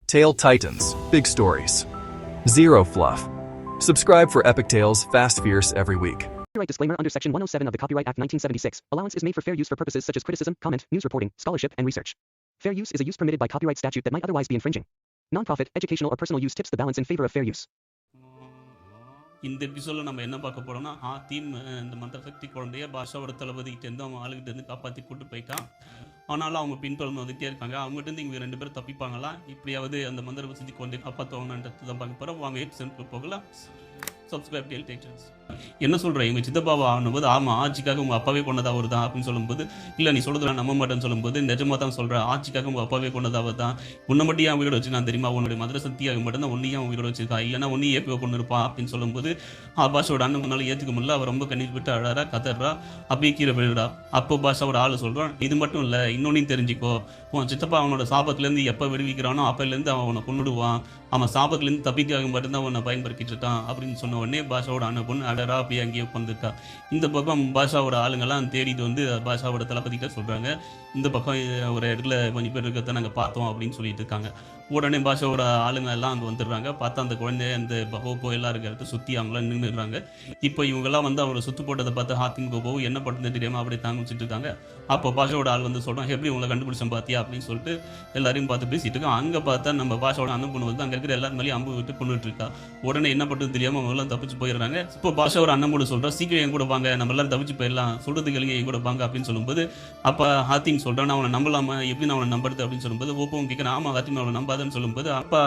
Tale Titans, big stories. Zero fluff. Subscribe for epic tales, fast, fierce every week. Copyright disclaimer under Section 107 of the Copyright Act 1976. Allowance is made for fair use for purposes such as criticism, comment, news reporting, scholarship, and research. Fair use is a use permitted by copyright statute that might otherwise be infringing. Non-profit, educational, or personal use tips the balance in favor of fair use. இந்த எபிசோடில் நம்ம என்ன பார்க்க போகிறோம்னா theme இந்த மந்திரசக்தி குழந்தைய பாஷாவோட தளபதிக்கிட்டேருந்து அவன் ஆளுகிட்டேருந்து காப்பாற்றி கூட்டு போயிட்டான். ஆனாலும் அவங்க பின்தொடர்ந்து வந்துகிட்டே இருக்காங்க. அவங்ககிட்ட இவங்க 2 பேரும் தப்பிப்பாங்களா, இப்படியாவது அந்த மந்திரசக்தி குழந்தைய காப்பாற்றுவாங்கன்றது தான் பார்க்க போகிறோம். வாங்க எபிசோட் போகலாம். சப்ஸ்கிரைப் டெல் டேக்டர்ஸ். என்ன சொல்கிறேன், எங்கள் சித்தப்பாவை ஆனும்போது ஆமாம் ஆட்சிக்காக உங்கள் அப்பாவே கொண்டதா அவர் தான் அப்படின்னு சொல்லும்போது, இல்லை நீ சொல்கிறதுலாம் நம்ப மாட்டேன்னு சொல்லும்போது, நிஜமாக தான் சொல்கிறேன், ஆட்சிக்காக உங்கள் அப்பாவே கொண்டதாக தான். உன்னை மட்டும் ஏன் உயிரோட வச்சு நான் தெரியுமா, உன்னுடைய மதுரை சக்தியாக மட்டும்தான் ஒன்றையும் உயிரோட வச்சிருக்கா, இல்லைன்னா ஒன்றையும் ஏற்க கொண்டு இருப்பான் அப்படின்னு சொல்லும்போது, பாஷாவோட அண்ணன் முன்னாலும் ஏற்றுக்க முடியல. அவர் ரொம்ப கண்ணீர் விட்டு அழறா, கதறா, அப்படியே கீழே விழுறா. அப்போ பாஷாவோட ஆள் சொல்கிறான், இது மட்டும் இல்லை இன்னொன்னையும் தெரிஞ்சிக்கோ, உன் சித்தப்பா அவனோட சாபத்துலேருந்து எப்போ விடுவிக்கிறானோ அப்போலேருந்து அவன் அவனை கொண்டுடுவான், அவன் சாபத்துலேருந்து தப்பிக்காக மட்டும்தான் அவனை பயன்படுத்திட்டு இருக்கான் அப்படின்னு சொன்ன உடனே பாஷாவோட அண்ணன் பொண்ணு அழறா அப்படியே அங்கேயே உட்காந்துருக்கா. இந்த பக்கம் பாஷாவோட ஆளுங்கெல்லாம் தேடிட்டு வந்து பாஷாவோட தளபதிக்கிட்ட சொல்கிறாங்க, இந்த பக்கம் ஒரு இடத்துல கொஞ்சம் பேர் இருக்கிறத நாங்கள் பார்த்தோம் அப்படின்னு சொல்லிட்டு இருக்காங்க. உடனே பாஷாவோட ஆளுங்க எல்லாம் அங்கே வந்துடுறாங்க. பார்த்தா அந்த குழந்தை அந்த கோபோ எல்லாம் இருக்கிறத சுற்றி அவங்களாம் நின்றுடுறாங்க. இப்போ இவங்கெல்லாம் வந்து அவரை சுற்று போட்டதை பார்த்து ஹாத்திம் கோபோ என்ன பண்ணுறது தெரியாமல் அப்படியே தாங்க வச்சுட்டு இருக்காங்க. அப்போ பாஷாவோட ஆள் வந்து சொல்கிறான், எப்படி உங்களை கண்டுபிடிச்சேன் பார்த்தியா அப்படின்னு சொல்லிட்டு எல்லாரையும் பார்த்து பேசிட்டு இருக்கான். அங்கே பார்த்தா நம்ம பாஷாவோட அண்ணன் பொண்ணு வந்து அங்கே இருக்கிற எல்லாரும் மேலேயும் அம்பு விட்டு கொண்டுட்டு இருக்கா. உடனே என்ன பண்ணுறது தெரியாமல் அவங்க எல்லாம் தப்பிச்சு போயிடுறாங்க. இப்போ பாஷாவோட அண்ணன் பொண்ணு சொல்கிறா, சீக்கிரம் என் கூட வாங்க, நம்ம எல்லாம் தப்பிச்சு போயிடலாம், சொல்கிறது கேளுங்க என் கூட வாங்க அப்படின்னு சொல்லும்போது, அப்போ ஹாத்திம் சொல்கிறான், அவனை நம்பலாமா, எப்படி நான் அவனை நம்புறது அப்படின்னு சொல்லும்போது, ஓப்பவும் கேட்குறேன், ஆமாம் ஹாத்திம் அவனை நம்பாதன்னு சொல்லும்போது, அப்போ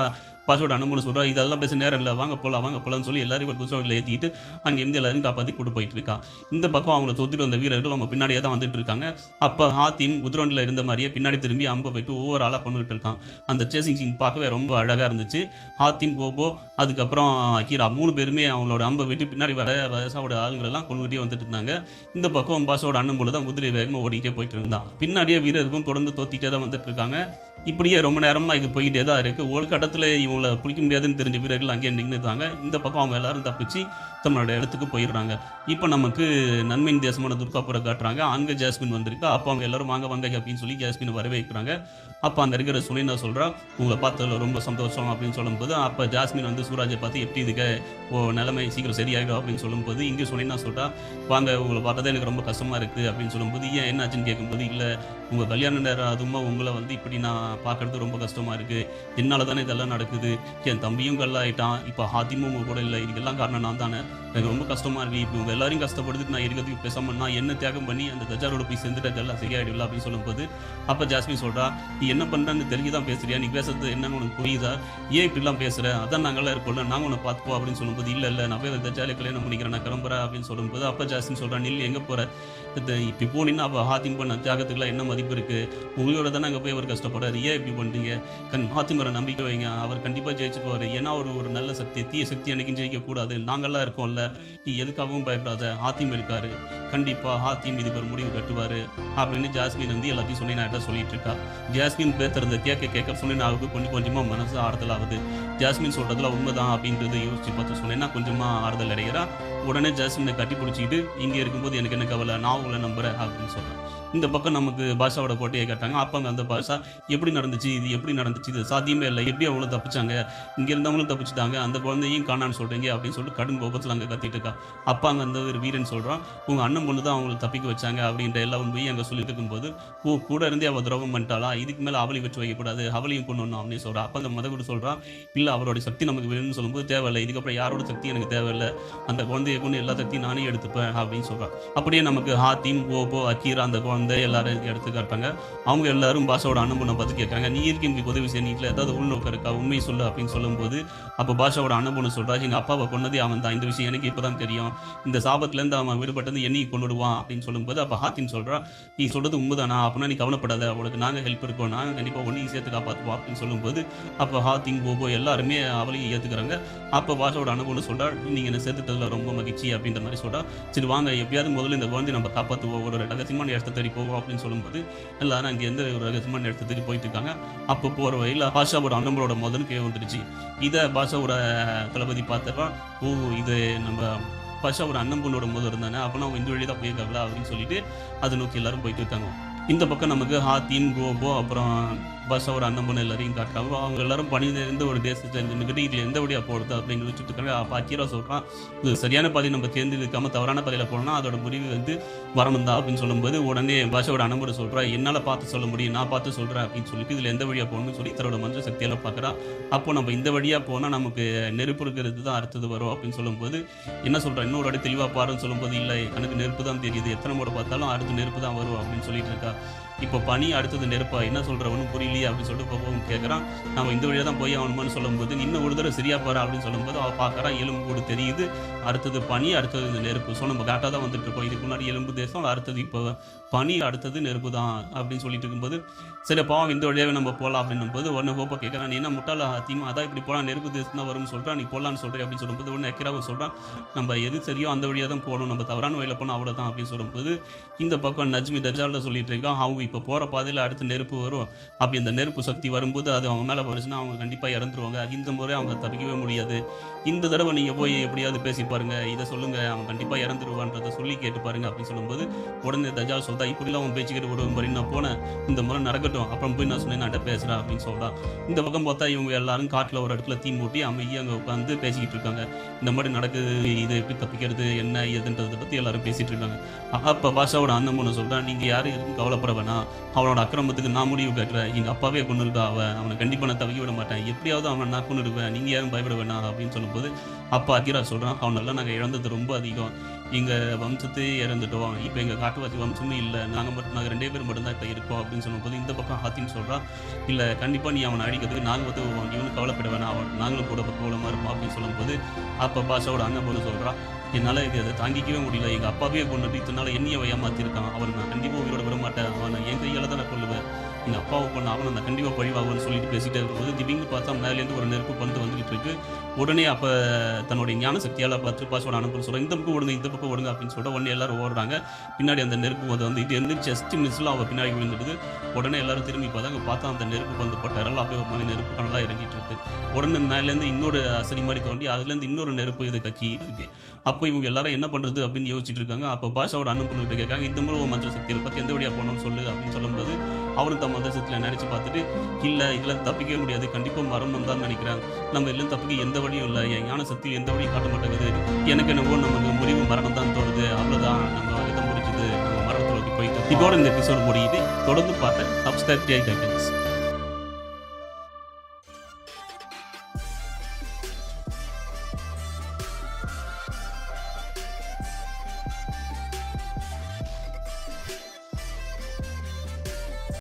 பாஷாவோட அனுமதி சொல்கிறா, இதெல்லாம் பேச நேரம் இல்லை, வாங்க போகலான்னு சொல்லி எல்லாரும் ஒரு புதுசாக ஏற்றிட்டு அங்கே இருந்து எல்லாரும் காப்பாற்றி கூட்டு போயிட்டு இருக்கா. இந்த பக்கம் அவங்கள தொத்திட்டு வந்த வீரர்கள் அவங்க பின்னாடியே தான் வந்துட்டு இருக்காங்க. அப்போ ஹாத்திம் குதிரோண்டில் இருந்த மாதிரியே பின்னாடி திரும்பி அம்பை போயிட்டு ஒவ்வொரு ஆளாக பண்ணிட்டு இருக்கான். அந்த சேசிங் சீன் பார்க்கவே ரொம்ப அழகாக இருந்துச்சு. ஹாத்திம் கோபோ அதுக்கப்புறம் அக்கீரா 3 பேருமே அவங்களோட அம்பை விட்டு பின்னாடி வர வயசாவோட ஆளுங்களெல்லாம் கொண்டுகிட்டே வந்துட்டு இருந்தாங்க. இந்த பக்கம் பாஷாவோட அண்ணன் போல தான் குதிரை வேகமாக ஓடிக்கிட்டே போயிட்டு இருந்தான். பின்னாடியே வீரருக்கும் தொடர்ந்து தோத்திட்டே தான் வந்துட்டு இருக்காங்க. இப்படியே ரொம்ப நேரமாக இது போய்கிட்டே தான் இருக்குது. ஒரு கட்டத்தில் இவங்களை பிடிக்க முடியாதுன்னு தெரிஞ்ச வீரர்கள் அங்கேயே நின்றுட்டாங்க. இந்த பக்கம் அவங்க எல்லாரும் தப்பிச்சு தன்னோட இடத்துக்கு போயிடுறாங்க. இப்போ நமக்கு நன்மையின் தேசமான துர்காபுரை காட்டுறாங்க. அங்கே ஜாஸ்மின் வந்திருக்கு. அப்போ அவங்க எல்லாரும் வாங்க அப்படின்னு சொல்லி ஜாஸ்மின் வரவேற்கிறாங்க. அப்போ அங்கே இருக்கிற சுனினா சொல்கிறா, உங்களை பார்த்ததில் ரொம்ப சந்தோஷம் அப்படின்னு சொல்லும்போது, அப்போ ஜாஸ்மின் வந்து சூராஜை பார்த்து எப்படி இதுக்கு நிலைமை சீக்கிரம் சரியாகிடும் அப்படின்னு சொல்லும்போது, இங்கே சுனினா சொல்கிறா, வாங்க உங்களை பார்த்ததே எனக்கு ரொம்ப கஷ்டமாக இருக்குது அப்படின்னு சொல்லும்போது, ஏன் என்னாச்சுன்னு கேட்கும்போது, இல்லை உங்கள் கல்யாண நேரம் அதுமா உங்களை வந்து இப்படி நான் பார்க்குறது ரொம்ப கஷ்டமாக இருக்குது, என்னால் தானே இதெல்லாம் நடக்குது, என் தம்பியும் கல்லாயிட்டான், இப்போ ஹாத்திமும் உங்கள் கூட இல்லை, இதுக்கெல்லாம் காரணம் நான் தானே, எனக்கு ரொம்ப கஷ்டமாக இருக்குது, இப்போ உங்கள் எல்லாரையும் கஷ்டப்படுத்துட்டு நான் இருக்கிறதுக்கு பேசாமல் நான் என்ன தியாகம் பண்ணி அந்த தஜாரோட போய் சேர்ந்துட்டு அதெல்லாம் சரியாயிடல அப்படின்னு சொல்லும்போது, அப்போ ஜாஸ்மின் சொல்கிறா, நீ என்ன பண்ணுறேன்னு தெரிஞ்சு தான் பேசுறியா, நீ பேசுறது என்னன்னு உனக்கு புரியுதா, ஏன் இப்படிலாம் பேசுகிற, அதான் நாங்களாம் இருக்கோம்ல, நாங்கள் உன்னை பார்த்துப்போம் அப்படின்னு சொல்லும்போது, இல்லை நான் போய் தஜாலே கல்யாணம் பண்ணிக்கிறேன், நான் கிளம்புறேன் அப்படின்னு சொல்லும்போது, அப்போ ஜாஸ்மின் சொல்கிறா, நில் எங்கே போகிற, இப்படி போனீங்கன்னா அப்போ ஹாத்திம் பண்ண தியாகத்துக்குலாம் என்ன மதிப்பு இருக்குது, உங்களோட தானே அங்கே போய் அவர் கஷ்டப்படுறாரு, ஏன் இப்படி பண்ணுறீங்க, ஹாத்திம் வர நம்பிக்கை வைங்க, அவர் கண்டிப்பாக ஜெயிச்சுக்குவார், ஏன்னா ஒரு நல்ல சக்தி, தீய சக்தி அன்றைக்கும் ஜெயிக்கக்கூடாது, நாங்கள்லாம் இருக்கோம்ல, நீ எதுக்காகவும் பயப்படாத, ஹாத்திம் இருக்காரு, கண்டிப்பாக ஹாத்திம் இதுக்கு ஒரு முடிவு கட்டுவார் அப்படின்னு ஜாஸ்மின் வந்து எல்லாத்தையும் சொல்லி நான் சொல்லிட்டு இருக்கா. ஜாஸ்மின் பேசுறத கேட்க சொன்னாவுக்கு கொஞ்சமாக மனசு ஆறுதல் ஆகுது. ஜாஸ்மின் சொல்கிறதுல உண்மைதான் அப்படின்றத யோசிச்சு பார்த்து சொன்னேன்னா கொஞ்சமாக ஆறுதல் அடைகிறா. உடனே ஜாஸ்மினை கட்டி பிடிச்சிக்கிட்டு, இங்கே இருக்கும்போது எனக்கு என்ன கவலை, நான் உங்களை நம்புறேன் அப்படின்னு சொல்கிறேன். இந்த பக்கம் நமக்கு பாஷாவோட கோட்டையை கேட்டாங்க. அப்போ அங்கே அந்த பாஷா எப்படி நடந்துச்சு, இது எப்படி நடந்துச்சு, இது சாத்தியமே இல்லை, எப்படி அவங்களும் தப்பிச்சாங்க, இங்கே இருந்தவங்களும் தப்பிச்சுட்டாங்க, அந்த குழந்தையும் காணான்னு சொல்கிறீங்க அப்படின்னு சொல்லிட்டு கடும் கோபத்தில் அங்கே கத்திட்டு இருக்கா. அப்போ அங்கே அந்த ஒரு வீரன் சொல்கிறான், உங்கள் அண்ணன் பொண்ணு தான் அவங்களை தப்பிக்க வச்சாங்க அப்படின்ற எல்லா உண்மையும் அங்கே சொல்லிட்டு இருக்கும்போது, கூட இருந்தே அவள் துரோகம் பண்ணிட்டாளா, இதுக்கு மேலே அவளையும் வச்சு வைக்கக்கூடாது, அவளையும் கொண்டு வரணும் அப்படின்னு சொல்கிறான். அப்போ அந்த மதகுரு சொல்கிறான், இல்லை அவரோட சக்தி நமக்கு வேணும்னு சொல்லும்போது, தேவையில்லை, இதுக்கப்புறம் யாரோட சக்தி எனக்கு தேவையில்லை, அந்த குழந்தையை கொண்டு எல்லா சக்தியும் நானே எடுத்துப்பேன் அப்படின்னு சொல்கிறான். அப்படியே நமக்கு ஹாத்திம் கோபோ அக்கீரா அந்த எல்லாரும் எடுத்து காட்டாங்க. அவங்க எல்லாரும் பாஷாவோட அண்ணன் பொண்ணை பார்த்து கேட்காங்க, நீ இருக்கு எனக்கு உதவி செய்ய, நீட்டில் ஏதாவது உள்நோக்கம் இருக்கா, உண்மை சொல்லு அப்படின்னு சொல்லும்போது, அப்போ பாஷாவோட அண்ணன் பொண்ணு சொல்றா, எங்கள் அப்பாவை கொண்டதே அவன் தான், இந்த விஷயம் எனக்கு இப்போ தான் தெரியும், இந்த சாபத்துலேருந்து அவன் விடுபட்டது என்னைக்கு கொண்டுடுவான் அப்படின்னு சொல்லும்போது, அப்போ ஹாத்திம் சொல்கிறா, நீ சொல்கிறது உண்மைதானா, அப்படின்னா நீ கவலைப்படாத, அவளுக்கு நாங்கள் ஹெல்ப் இருக்கோம், நாங்கள் கண்டிப்பாக ஒன்றையும் சேர்த்து காப்பாற்றுவோம் அப்படின்னு சொல்லும்போது, அப்போ ஹாத்திம் கோபோ எல்லாருமே அவளையும் ஏற்றுக்கிறாங்க. அப்போ பாஷாவோட அண்ணன் பொண்ணு சொல்கிறா, நீங்கள் என்ன சேர்த்துட்டதில் ரொம்ப மகிழ்ச்சி அப்படின்ற மாதிரி சொல்கிறா. சரி வாங்க எப்படியாவது முதல்ல இந்த குழந்தை நம்ம காப்பாற்றுவோம், ஒரு ரகசியமான இடத்த தேடி போவோம் அப்படின்னு சொல்லும்போது, எல்லாரும் அங்கே எந்த ஒரு ரகசியமான இடத்த தேடி போயிட்டு இருக்காங்க. அப்போ போகிற வழியில் பாஷாவோட அண்ணனோட முதல் கே வந்துடுச்சு. இதை பாஷாவோட தளபதி பார்த்துறான், ஓ இது நம்ம பாஷாவோட அண்ணன் பொண்ணோட முதல் இருந்தானே, அப்போனா அவங்க இந்த வழி தான் போயிருக்காங்களா அப்படின்னு சொல்லிட்டு அதை நோக்கி எல்லாரும் போயிட்டு இருக்காங்க. இந்த பக்கம் நமக்கு ஹாத்திம் கோபோ அப்புறம் பாஷாவோட அண்ணன் பொண்ணு எல்லாரையும் காட்டுறாங்க. அவங்க எல்லாரும் பணி நிறைந்த ஒரு தேசத்தை இருந்துக்கிட்டு இதில் எந்த வழியாக போகிறது அப்படின்னு வச்சுட்டு இருக்காங்க. அப்போ அக்கீரா சொல்கிறான், இது சரியான பாதை நம்ம தேர்ந்தெடுக்காமல் தவறான பாதையில் போனோம்னா அதோட முடிவு வந்து மரணம் தான் அப்படின்னு சொல்லும்போது உடனே பாஷாவோட அண்ணன் பொண்ணு சொல்கிறா, என்னால் பார்த்து சொல்ல முடியும், நான் பார்த்து சொல்கிறேன் அப்படின்னு சொல்லிட்டு இதில் எந்த வழியாக போகணும்னு சொல்லி தன்னோட மந்திர சக்தியால் பார்க்குறா. அப்போ நம்ம இந்த வழியாக போனால் நமக்கு நெருப்பு இருக்கிறது தான் அடுத்தது வரும் அப்படின்னு சொல்லும்போது என்ன சொல்கிறேன், இன்னொரு வாட்டி தெளிவாக பாருன்னு சொல்லும்போது இல்லை எனக்கு நெருப்பு தான் தெரியுது, எத்தனை முறை பார்த்தாலும் அடுத்து நெருப்பு தான் வரும் அப்படின்னு சொல்லிட்டு இருக்கா. இப்போ பனி அடுத்தது நெருப்பா, என்ன சொல்கிறவனும் புரியலையே அப்படின்னு சொல்லிட்டு பாப்பாவும் கேட்குறான். நம்ம இந்த வழியாக தான் போய் அவனுமான்னு சொல்லும்போது இன்னும் ஒரு தடவை சரியா பாரு அப்படின்னு சொல்லும்போது அவள் பார்க்குறான், எலும்பு கூட தெரியுது, அடுத்தது பனி, அடுத்தது இந்த நெருப்பு. ஸோ நம்ம கரெக்டாக தான் வந்துட்டு இருக்கோம். இதுக்கு முன்னாடி எலும்பு தேசம், அடுத்தது இப்போ பனி, அடுத்தது நெருப்பு தான் அப்படின்னு சொல்லிட்டு இருக்கும்போது சரி பாவம் இந்த வழியாகவே நம்ம போகலாம் அப்படின்னும் போது உடனே ஹோப்பா கேட்குறான், நீ என்ன முட்டாள தீமா, அதான் இப்படி போகலாம், நெருப்பு தேசம் தான் வரும்னு சொல்கிறான், நீ போகலான்னு சொல்கிறேன் அப்படின்னு சொல்லும்போது உடனே அக்கிராவை சொல்கிறான், நம்ம எது சரியோ அந்த வழியாக தான் போகணும், நம்ம தவறான வழியில் போனால் அவ்வளோதான் அப்படின்னு சொல்லும்போது இந்த பக்கம் நஜ்மி தஜாலில் சொல்லிட்டு இருக்கான், அவங்க இப்போ போகிற பாதையில் அடுத்து நெருப்பு வரும், அப்படி இந்த நெருப்பு சக்தி வரும்போது அது அவங்க மேலே வருச்சுன்னா அவங்க கண்டிப்பாக இறந்துருவாங்க, இந்த முறை அவங்க தப்பிக்கவே முடியாது, இந்த தடவை நீங்கள் போய் எப்படியாவது பேசி பாருங்க, இதை சொல்லுங்கள், அவன் கண்டிப்பாக இறந்துருவான்றதை சொல்லி கேட்டு பாருங்க அப்படின்னு சொல்லும்போது உடனே தஜால் சொல்றா, இப்படிலாம் அவன் பேச்சுக்கிட்டு விடுவோம் பாரு, நான் போனேன், இந்த முறை நடக்கட்டும், அப்புறம் போய் நான் சொன்னேன் நான் பேசுகிறேன் அப்படின்னு சொல்கிறான். இந்த பக்கம் பார்த்தா இவங்க எல்லாரும் காட்டில் ஒரு இடத்துல தீ மூட்டி அமைதியாக அங்கே உட்காந்து பேசிக்கிட்டு இருக்காங்க. இந்த மாதிரி நடக்குது, இதை எப்படி தப்பிக்கிறது என்ன ஏதுன்றதை பற்றி எல்லாரும் பேசிகிட்டு இருக்காங்க. அப்போ பாஷாவோட அண்ணன் பொண்ணு சொல்கிறான், நீங்கள் யாரும் எதுவும் கவலைப்பட வேணாம், அவனோட அக்கிரமத்துக்கு நான் முடிவு கட்டுறேன், எங்கள் அப்பாவே கொண்டு இருக்கா, அவனை கண்டிப்பாக நான் தவிக்க விட மாட்டேன், எப்படியாவது அவனை நான் கொண்டு இருப்பேன், நீங்கள் யாரும் பயப்பட வேணாம் அப்படின்னு சொல்லும்போது அப்பா அக்கீரா சொல்கிறான், அவனெல்லாம் நாங்கள் இழந்தது ரொம்ப அதிகம், எங்கள் வம்சத்தையே இறந்துட்டோம், இப்போ எங்கள் காட்டுவாசி வம்சமும் இல்லை, நாங்கள் 2 பேர் மட்டும்தான் இப்போ இருக்கோம் அப்படின்னு சொல்லும்போது இந்த பக்கம் ஹாத்தின்னு சொல்கிறான், இல்லை கண்டிப்பாக நீ அவனை அடிக்கிறதுக்கு நாங்கள் உதவுவோம், இவனு கவலைப்பட வேணாம், அவன் நாங்களும் கூட பக்கவலமாக இருப்போம் அப்படின்னு சொல்லும்போது அப்போ பாஷாவோட அண்ணன் போல சொல்கிறான், என்னால் இது அதை தாங்கிக்கவே முடியல, எங்கள் அப்பாவே கொண்டு இத்தனால என்னையை ஏமாற்றிருக்கான், அவன் நான் கண்டிப்பாக உயிரோட விட மாட்டேன், அவனை என் கையால் தான் நான் கொள்ளுவேன், எங்கள் அப்பாவை கொண்டு அவனை நான் கண்டிப்பாக பழிவாகும்னு சொல்லிட்டு பேசிகிட்டே இருக்கும்போது திடீர்னு பார்த்தா மேலேருந்து ஒரு நெருப்பு பந்து வந்துகிட்டு இருக்கு. உடனே அப்போ தன்னுடைய ஞான சக்தியால் பார்த்து பாஷோட அனுப்ப சொல்கிறேன், இந்த பக்கம் ஓடுங்க இந்த பக்கம் ஓடுங்க அப்படின்னு சொல்லிட்டு உடனே எல்லாரும் ஓடுறாங்க. பின்னாடி அந்த நெருப்பு வந்து இது வந்து ஜஸ்ட் மிஸ்ஸில் அவள் பின்னாடி விழுந்துடுது. உடனே எல்லாரும் திரும்பி பார்த்தா அந்த நெருப்பு வந்து பட்டாரெல்லாம் அப்படியே ஒரு மாதிரி நெருப்பு கனலாக இறங்கிட்டு இருக்கு. உடனே மேலேருந்து இன்னொரு அசனி மாதிரி தோண்டி அதுலேருந்து இன்னொரு நெருப்பு இது கக்கி இருக்கு. அப்போ இவங்க எல்லாரும் என்ன பண்ணுறது அப்படின்னு யோசிச்சுட்டு இருக்காங்க. அப்போ பாஷாவோட அனுப்பிட்டு கேட்காங்க, இந்த மூலம் மந்திர சக்தியை பற்றி எந்த வழியாக போகணும்னு சொல்லு அப்படின்னு சொல்லும்போது அவரும் தம் மந்திர சக்தியில் நினச்சி பார்த்துட்டு, இல்லை இதில் தப்பிக்கவே முடியாது, கண்டிப்பாக மரணம் தான் நினைக்கிறேன், நம்ம எல்லாம் தப்பிக்க எந்த வழியும் இல்லை, என் ஞான சக்தியில் எந்த வழியும் காட்ட மாட்டேங்குது, எனக்கு என்னவோ நமக்கு முடிவு மரணம் தான் தோணுது, அவ்வளோதான் நம்ம இதை முடிச்சுது, நம்ம மரணத்தை நோக்கி போயிட்டு இதோட இந்த எபிசோடு முடியுது. தொடர்ந்து பார்த்து சப்ஸ்கிரைப்